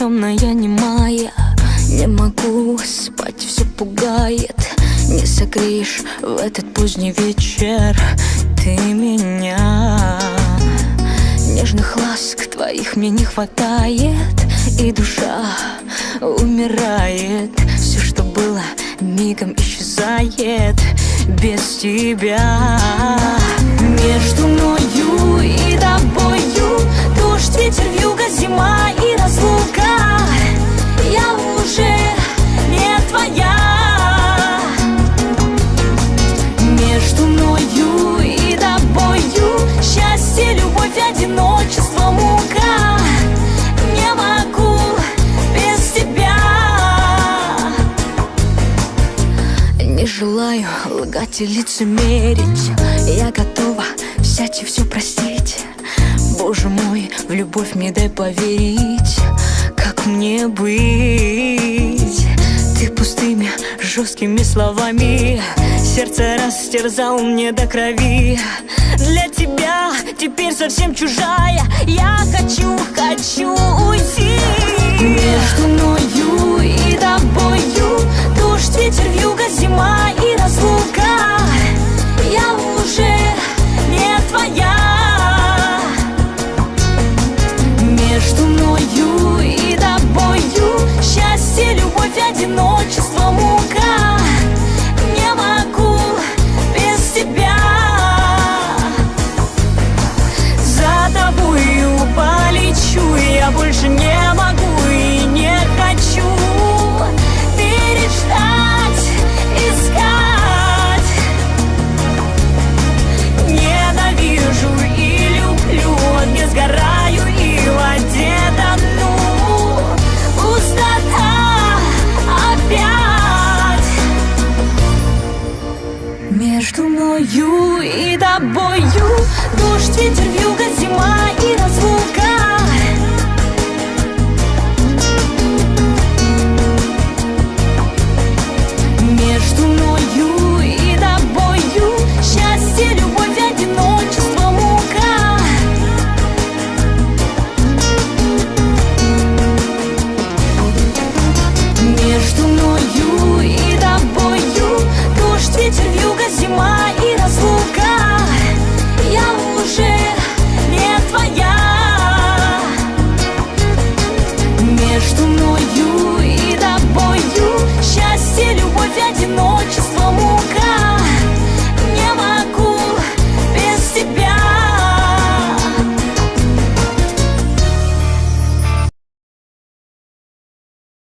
темная, немая. Не могу спать, все пугает. Не согреешь в этот поздний вечер ты меня. Нежных ласк твоих мне не хватает, и душа умирает. Все, что было, мигом исчезает без тебя. Между мною и тобою дождь, ветер, вьюга, зима и разлука. Я уже не твоя. Между мною и тобою счастье, любовь, одиночество, мука. Не могу без тебя. Не желаю лгать и лицемерить. Я готова взять и все простить. Боже мой, в любовь мне дай поверить. Как мне быть? Ты пустыми, жесткими словами сердце растерзал мне до крови. Для тебя теперь совсем чужая. Я хочу уйти. Между мною и тобою дождь, ветер, вьюга, зима